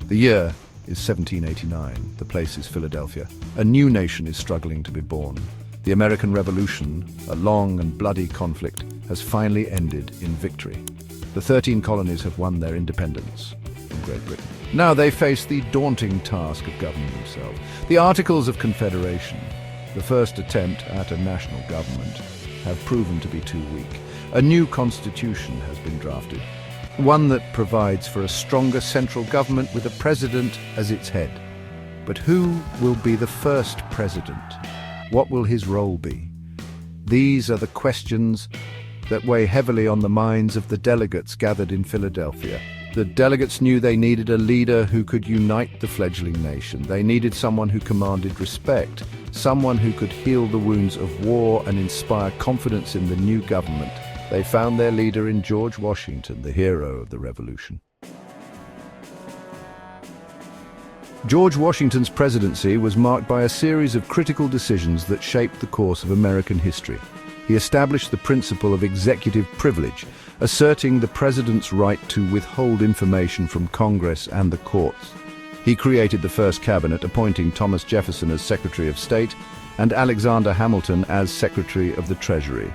The year is 1789. The place is Philadelphia. A new nation is struggling to be born. The American Revolution, a long and bloody conflict, has finally ended in victory. The 13 colonies have won their independence from Great Britain. Now they face the daunting task of governing themselves. The Articles of Confederation, the first attempt at a national government, have proven to be too weak. A new constitution has been drafted, one that provides for a stronger central government with a president as its head. But who will be the first president? What will his role be? These are the questions that weigh heavily on the minds of the delegates gathered in Philadelphia. The delegates knew they needed a leader who could unite the fledgling nation. They needed someone who commanded respect, someone who could heal the wounds of war and inspire confidence in the new government. They found their leader in George Washington, the hero of the Revolution. George Washington's presidency was marked by a series of critical decisions that shaped the course of American history. He established the principle of executive privilege, asserting the president's right to withhold information from Congress and the courts. He created the first cabinet, appointing Thomas Jefferson as Secretary of State and Alexander Hamilton as Secretary of the Treasury.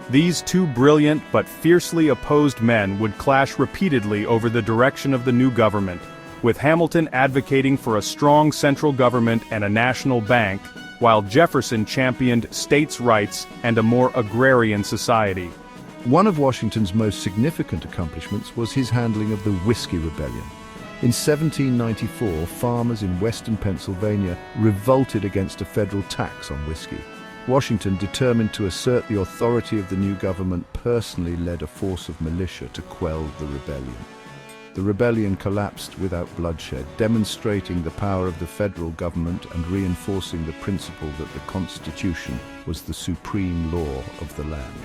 These two brilliant but fiercely opposed men would clash repeatedly over the direction of the new government, with Hamilton advocating for a strong central government and a national bank, while Jefferson championed states' rights and a more agrarian society. One of Washington's most significant accomplishments was his handling of the Whiskey Rebellion. In 1794, farmers in western Pennsylvania revolted against a federal tax on whiskey. Washington, determined to assert the authority of the new government, personally led a force of militia to quell the rebellion. The rebellion collapsed without bloodshed, demonstrating the power of the federal government and reinforcing the principle that the Constitution was the supreme law of the land.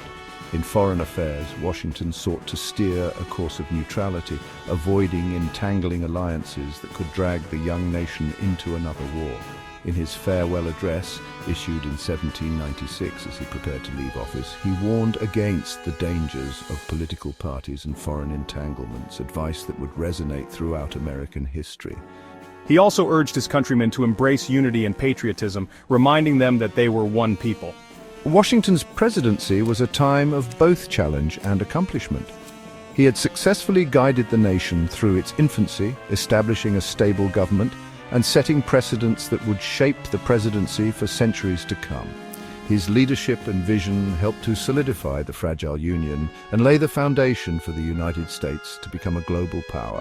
In foreign affairs, Washington sought to steer a course of neutrality, avoiding entangling alliances that could drag the young nation into another war. In his farewell address, issued in 1796 as he prepared to leave office, he warned against the dangers of political parties and foreign entanglements, advice that would resonate throughout American history. He also urged his countrymen to embrace unity and patriotism, reminding them that they were one people. Washington's presidency was a time of both challenge and accomplishment. He had successfully guided the nation through its infancy, establishing a stable government and setting precedents that would shape the presidency for centuries to come. His leadership and vision helped to solidify the fragile Union and lay the foundation for the United States to become a global power.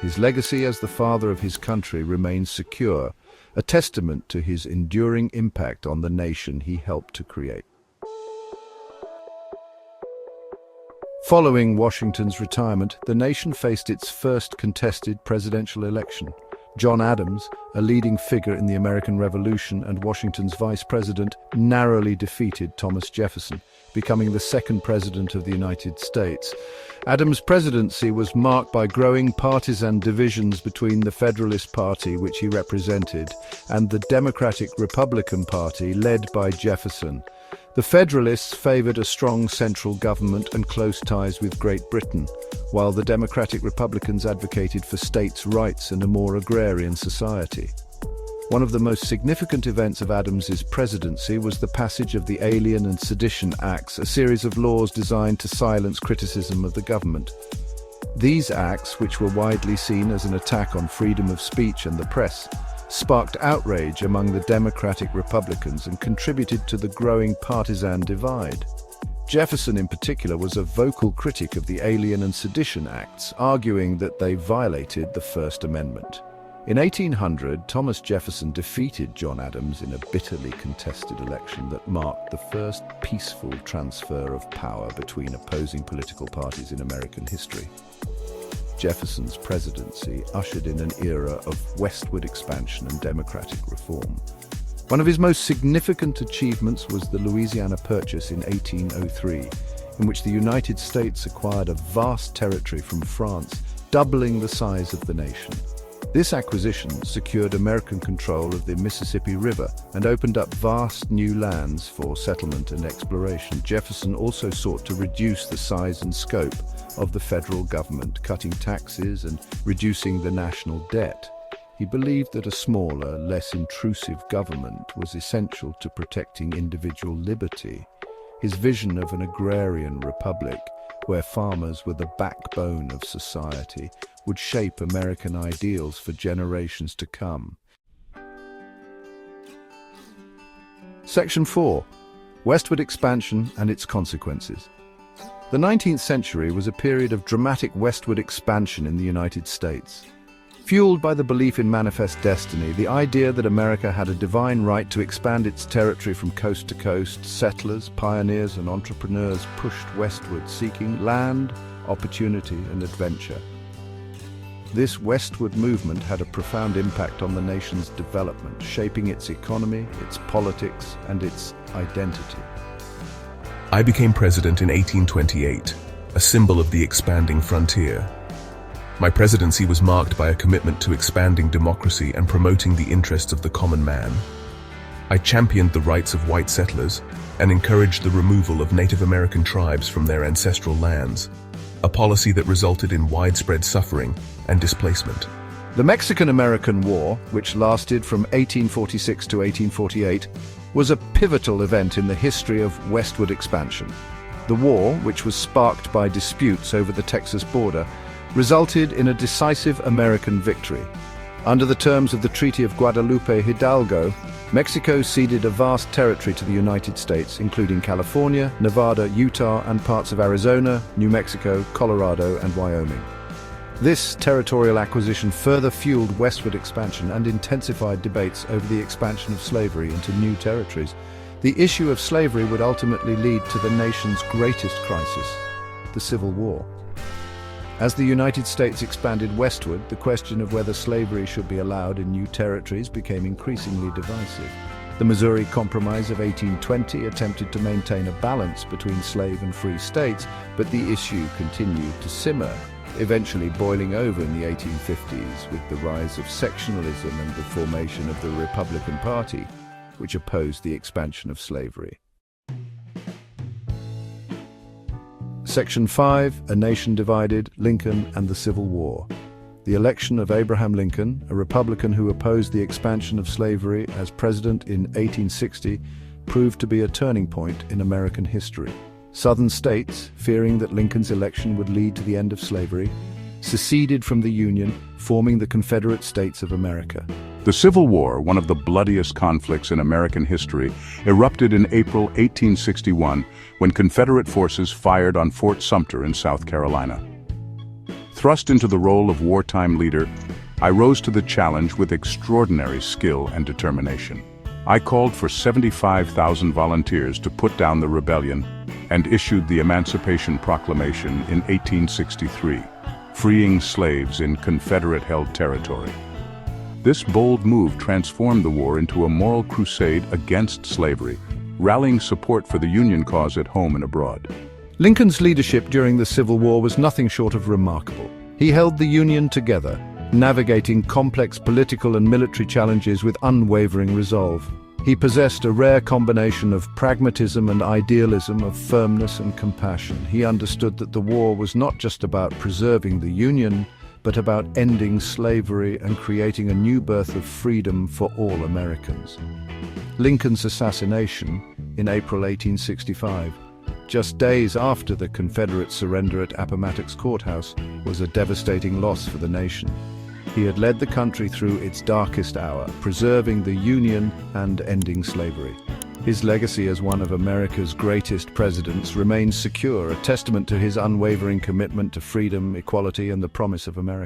His legacy as the father of his country remains secure, a testament to his enduring impact on the nation he helped to create. Following Washington's retirement, the nation faced its first contested presidential election. John Adams, a leading figure in the American Revolution and Washington's vice president, narrowly defeated Thomas Jefferson, becoming the second president of the United States. Adams' presidency was marked by growing partisan divisions between the Federalist Party, which he represented, and the Democratic-Republican Party, led by Jefferson. The Federalists favored a strong central government and close ties with Great Britain, while the Democratic Republicans advocated for states' rights and a more agrarian society. One of the most significant events of Adams's presidency was the passage of the Alien and Sedition Acts, a series of laws designed to silence criticism of the government. These acts, which were widely seen as an attack on freedom of speech and the press, sparked outrage among the Democratic Republicans and contributed to the growing partisan divide. Jefferson, in particular, was a vocal critic of the Alien and Sedition Acts, arguing that they violated the First Amendment. In 1800, Thomas Jefferson defeated John Adams in a bitterly contested election that marked the first peaceful transfer of power between opposing political parties in American history. Jefferson's presidency ushered in an era of westward expansion and democratic reform. One of his most significant achievements was the Louisiana Purchase in 1803, in which the United States acquired a vast territory from France, doubling the size of the nation. This acquisition secured American control of the Mississippi River and opened up vast new lands for settlement and exploration. Jefferson also sought to reduce the size and scope of the federal government, cutting taxes and reducing the national debt. He believed that a smaller, less intrusive government was essential to protecting individual liberty. His vision of an agrarian republic, where farmers were the backbone of society, would shape American ideals for generations to come. Section 4. Westward expansion and its consequences. The 19th century was a period of dramatic westward expansion in the United States. Fueled by the belief in manifest destiny, the idea that America had a divine right to expand its territory from coast to coast, settlers, pioneers, and entrepreneurs pushed westward, seeking land, opportunity, and adventure. This westward movement had a profound impact on the nation's development, shaping its economy, its politics, and its identity. I became president in 1828, a symbol of the expanding frontier. My presidency was marked by a commitment to expanding democracy and promoting the interests of the common man. I championed the rights of white settlers and encouraged the removal of Native American tribes from their ancestral lands, a policy that resulted in widespread suffering and displacement. The Mexican-American War, which lasted from 1846 to 1848, was a pivotal event in the history of westward expansion. The war, which was sparked by disputes over the Texas border, resulted in a decisive American victory. Under the terms of the Treaty of Guadalupe Hidalgo, Mexico ceded a vast territory to the United States, including California, Nevada, Utah, and parts of Arizona, New Mexico, Colorado, and Wyoming. This territorial acquisition further fueled westward expansion and intensified debates over the expansion of slavery into new territories. The issue of slavery would ultimately lead to the nation's greatest crisis, the Civil War. As the United States expanded westward, the question of whether slavery should be allowed in new territories became increasingly divisive. The Missouri Compromise of 1820 attempted to maintain a balance between slave and free states, but the issue continued to simmer, eventually boiling over in the 1850s with the rise of sectionalism and the formation of the Republican Party, which opposed the expansion of slavery. Section 5, A Nation Divided, Lincoln and the Civil War. The election of Abraham Lincoln, a Republican who opposed the expansion of slavery as president in 1860, proved to be a turning point in American history. Southern states, fearing that Lincoln's election would lead to the end of slavery, seceded from the Union, forming the Confederate States of America. The Civil War, one of the bloodiest conflicts in American history, erupted in April 1861 when Confederate forces fired on Fort Sumter in South Carolina. Thrust into the role of wartime leader, I rose to the challenge with extraordinary skill and determination. I called for 75,000 volunteers to put down the rebellion and issued the Emancipation Proclamation in 1863, freeing slaves in Confederate-held territory. This bold move transformed the war into a moral crusade against slavery, rallying support for the Union cause at home and abroad. Lincoln's leadership during the Civil War was nothing short of remarkable. He held the Union together, navigating complex political and military challenges with unwavering resolve. He possessed a rare combination of pragmatism and idealism, of firmness and compassion. He understood that the war was not just about preserving the Union, but about ending slavery and creating a new birth of freedom for all Americans. Lincoln's assassination in April 1865, just days after the Confederate surrender at Appomattox Courthouse, was a devastating loss for the nation. He had led the country through its darkest hour, preserving the Union and ending slavery. His legacy as one of America's greatest presidents remains secure, a testament to his unwavering commitment to freedom, equality, and the promise of America.